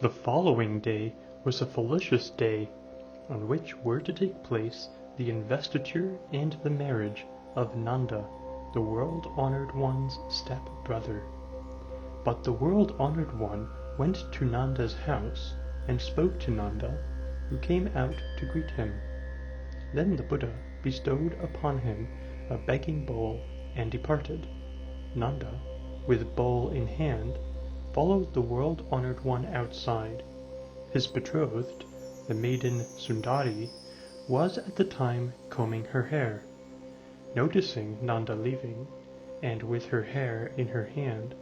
The following day was a felicitous day, on which were to take place the investiture and the marriage of Nanda, the world-honored one's step-brother. But the world-honored one went to Nanda's house and spoke to Nanda, who came out to greet him. Then the Buddha bestowed upon him a begging bowl and departed. Nanda, with bowl in hand, followed the world-honored one outside. His betrothed, the maiden Sundari, was at the time combing her hair. Noticing Nanda leaving, and with her hair in her hand,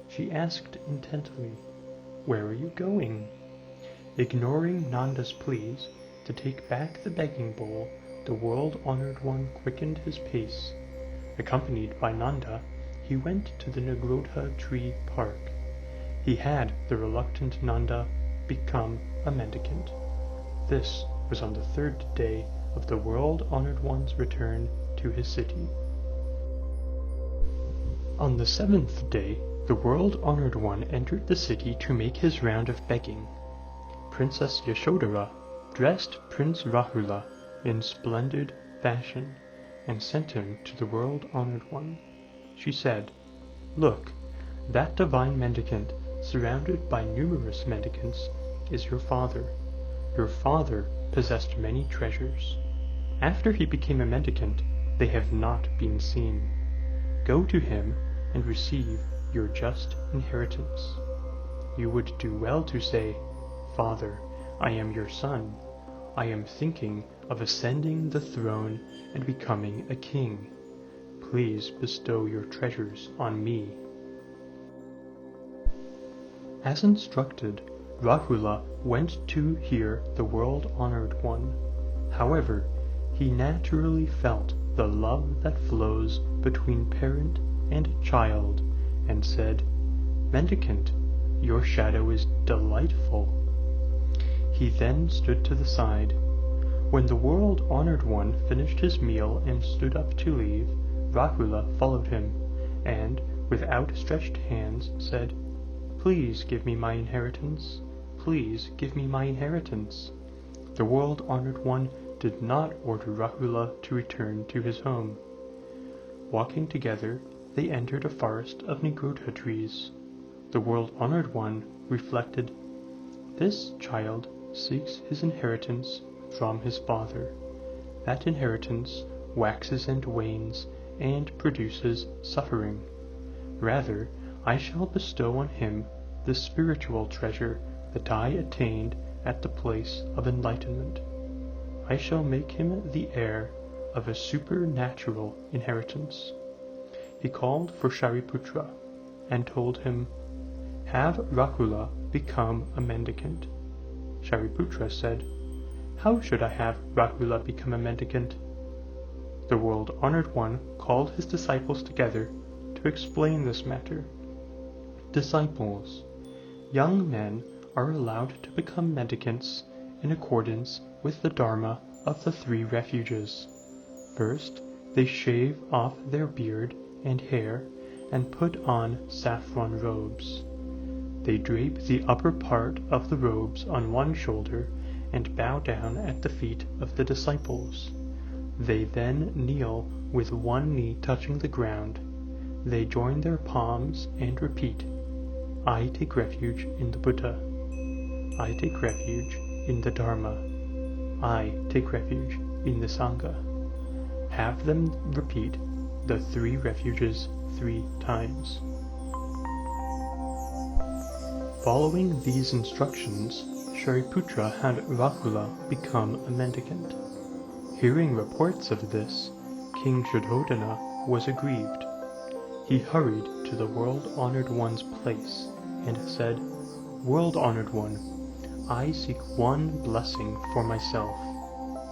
she asked intently, "Where are you going?" Ignoring Nanda's pleas to take back the begging bowl, the world-honored one quickened his pace. Accompanied by Nanda, he went to the Nagrotha tree park. He had the reluctant Nanda become a mendicant. This was on the third day of the world-honored one's return to his city. On the seventh day, the world-honored one entered the city to make his round of begging. Princess Yashodhara dressed Prince Rahula in splendid fashion and sent him to the world-honored one. She said, "Look, that divine mendicant, surrounded by numerous mendicants, is your father. Your father possessed many treasures. After he became a mendicant, they have not been seen. Go to him and receive your just inheritance." You would do well to say, "Father, I am your son. I am thinking of ascending the throne and becoming a king. Please bestow your treasures on me." As instructed, Rahula went to hear the world-honored one. However, he naturally felt the love that flows between parent and child, and said, "Mendicant, your shadow is delightful." He then stood to the side. When the world-honored one finished his meal and stood up to leave, Rahula followed him, and, with outstretched hands, said, "Please give me my inheritance. Please give me my inheritance." The world-honored one did not order Rahula to return to his home. Walking together, they entered a forest of Nagrotha trees. The world-honored one reflected, "This child seeks his inheritance from his father. That inheritance waxes and wanes and produces suffering. Rather, I shall bestow on him the spiritual treasure that I attained at the place of enlightenment. I shall make him the heir of a supernatural inheritance." He called for Shariputra and told him, "Have Rahula become a mendicant." Shariputra said, "How should I have Rahula become a mendicant?" The world-honored one called his disciples together to explain this matter. "Disciples, young men are allowed to become mendicants in accordance with the Dharma of the three refuges. First, they shave off their beard and hair and put on saffron robes. They drape the upper part of the robes on one shoulder and bow down at the feet of the disciples. They then kneel with one knee touching the ground. They join their palms and repeat, 'I take refuge in the Buddha. I take refuge in the Dharma. I take refuge in the Sangha.' Have them repeat the three refuges 3 times. Following these instructions, Shariputra had Rahula become a mendicant. Hearing reports of this, King Shuddhodana was aggrieved. He hurried to the world-honored one's place and said, "World-honored one, I seek one blessing for myself."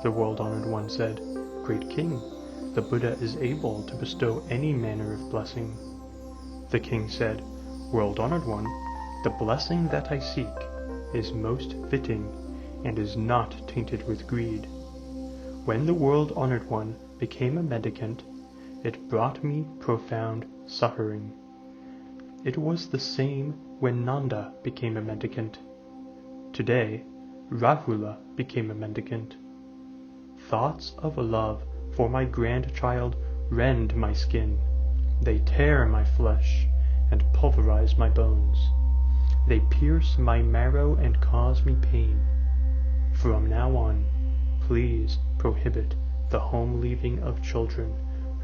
The world-honored one said, "Great king, the Buddha is able to bestow any manner of blessing." The king said, "World-honored one, the blessing that I seek is most fitting and is not tainted with greed. When the world-honored one became a mendicant, it brought me profound suffering. It was the same when Nanda became a mendicant. Today, Rahula became a mendicant. Thoughts of love for my grandchild rend my skin. They tear my flesh and pulverize my bones. They pierce my marrow and cause me pain. From now on, please prohibit the home leaving of children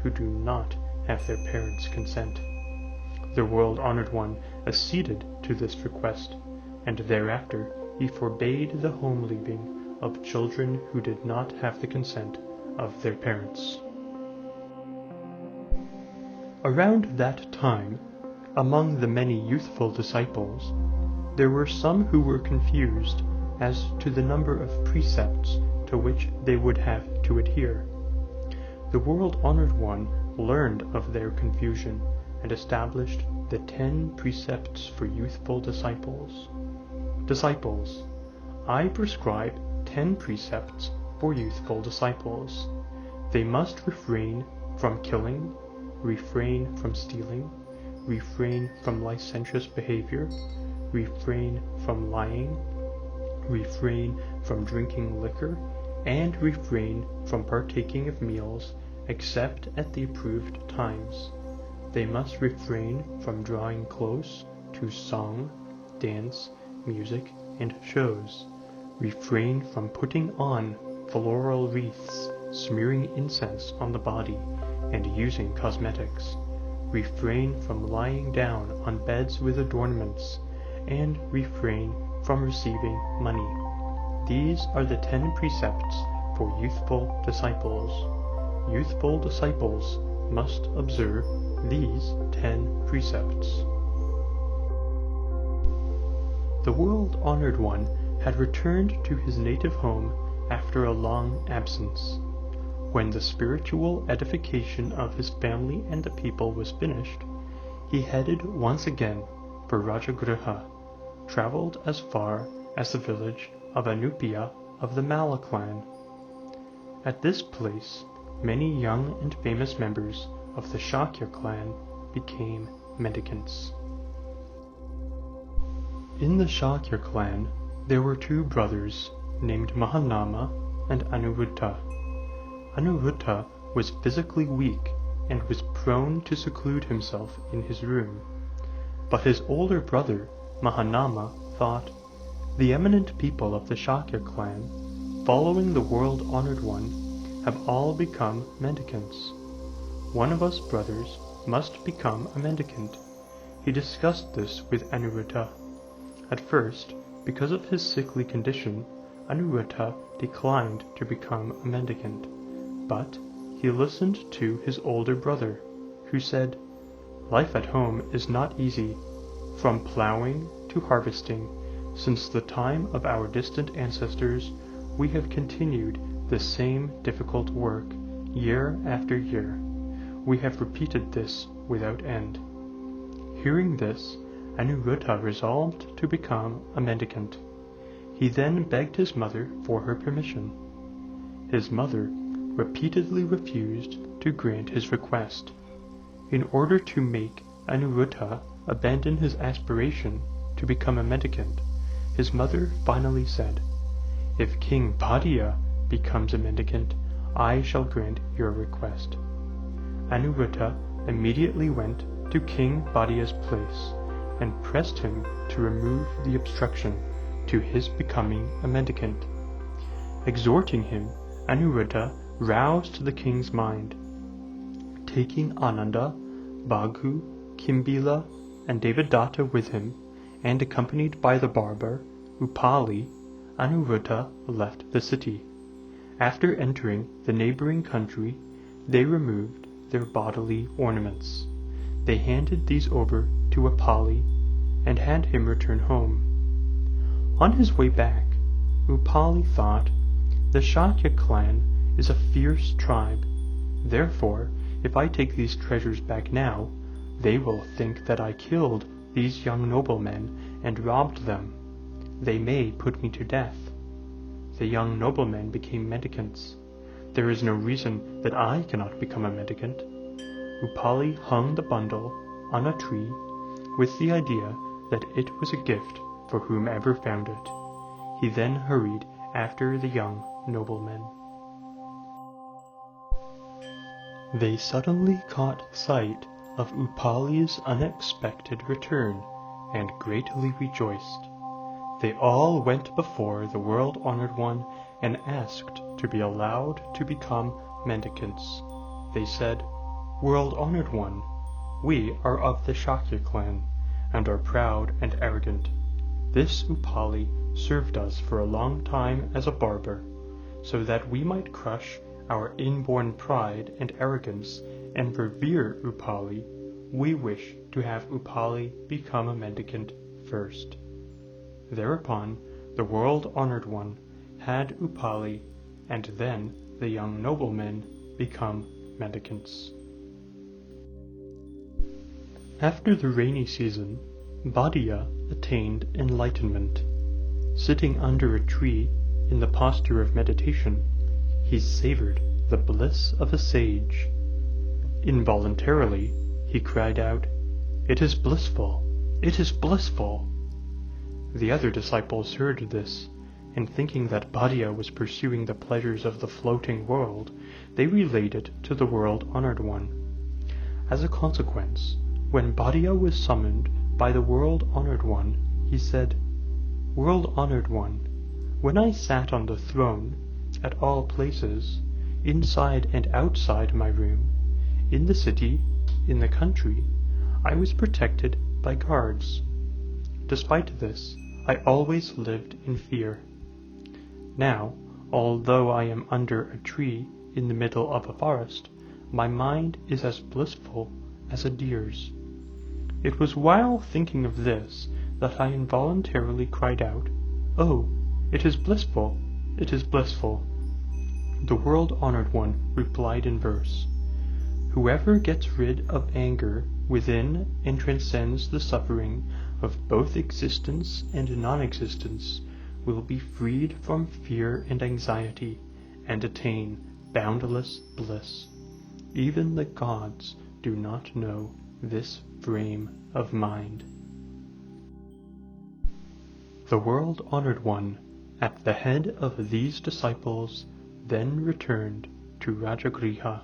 who do not have their parents' consent. The World-Honored One acceded to this request, and thereafter he forbade the home leaving of children who did not have the consent of their parents. Around that time, among the many youthful disciples, there were some who were confused as to the number of precepts to which they would have to adhere. The World-Honored One learned of their confusion and established the 10 precepts for youthful disciples. Disciples, I prescribe 10 precepts for youthful disciples. They must refrain from killing, refrain from stealing, refrain from licentious behavior, refrain from lying, refrain from drinking liquor, and refrain from partaking of meals except at the approved times. They must refrain from drawing close to song, dance, music, and shows. Refrain from putting on floral wreaths, smearing incense on the body, and using cosmetics. Refrain from lying down on beds with adornments, and refrain from receiving money. These are the 10 precepts for youthful disciples. Youthful disciples must observe these 10 precepts. The World-Honored One had returned to his native home after a long absence. When the spiritual edification of his family and the people was finished, he headed once again for Rajagriha, traveled as far as the village of Anupiya of the Malla clan. At this place, many young and famous members of the Shakya clan became mendicants. In the Shakya clan, there were 2 brothers named Mahanama and Anuruddha. Anuruddha was physically weak and was prone to seclude himself in his room. But his older brother, Mahanama, thought, "The eminent people of the Shakya clan, following the World-Honored One, have all become mendicants. One of us brothers must become a mendicant." He discussed this with Anuruddha. At first, because of his sickly condition, Anuruddha declined to become a mendicant, but he listened to his older brother, who said, "Life at home is not easy. From plowing to harvesting, since the time of our distant ancestors, we have continued the same difficult work, year after year. We have repeated this without end." Hearing this, Anuruddha resolved to become a mendicant. He then begged his mother for her permission. His mother repeatedly refused to grant his request. In order to make Anuruddha abandon his aspiration to become a mendicant, his mother finally said, "If King Bhaddiya becomes a mendicant, I shall grant your request." Anuruddha immediately went to King Bhaddiya's place and pressed him to remove the obstruction to his becoming a mendicant. Exhorting him, Anuruddha roused the king's mind. Taking Ananda, Bhagu, Kimbila, and Devadatta with him, and accompanied by the barber, Upali, Anuruddha left the city. After entering the neighboring country, they removed their bodily ornaments. They handed these over to Upali and had him return home. On his way back, Upali thought, "The Shakya clan is a fierce tribe. Therefore, if I take these treasures back now, they will think that I killed these young noblemen and robbed them. They may put me to death." The young noblemen became mendicants. There is no reason that I cannot become a mendicant. Upali hung the bundle on a tree with the idea that it was a gift for whomever found it. He then hurried after the young noblemen. They suddenly caught sight of Upali's unexpected return, and greatly rejoiced. They all went before the world-honored one and asked to be allowed to become mendicants. They said, "World-honored one, we are of the Shakya clan, and are proud and arrogant. This Upali served us for a long time as a barber, so that we might crush our inborn pride and arrogance and revere Upali. We wish to have Upali become a mendicant first." Thereupon the world-honored one had Upali and then the young noblemen become mendicants. After the rainy season, Bhadia attained enlightenment. Sitting under a tree in the posture of meditation, he savored the bliss of a sage. Involuntarily, he cried out, "It is blissful! It is blissful!" The other disciples heard this, and thinking that Bhadia was pursuing the pleasures of the floating world, they relayed it to the world-honored one. As a consequence, when Bhadia was summoned by the world-honored one, he said, "World-honored one, when I sat on the throne, at all places, inside and outside my room, in the city, in the country, I was protected by guards. Despite this, I always lived in fear. Now, although I am under a tree in the middle of a forest, my mind is as blissful as a deer's. It was while thinking of this that I involuntarily cried out, 'Oh, it is blissful, it is blissful.'" The world-honored one replied in verse, "Whoever gets rid of anger within and transcends the suffering of both existence and non-existence will be freed from fear and anxiety and attain boundless bliss. Even the gods do not know this frame of mind." The world-honored one, at the head of these disciples, then returned to Rajagriha.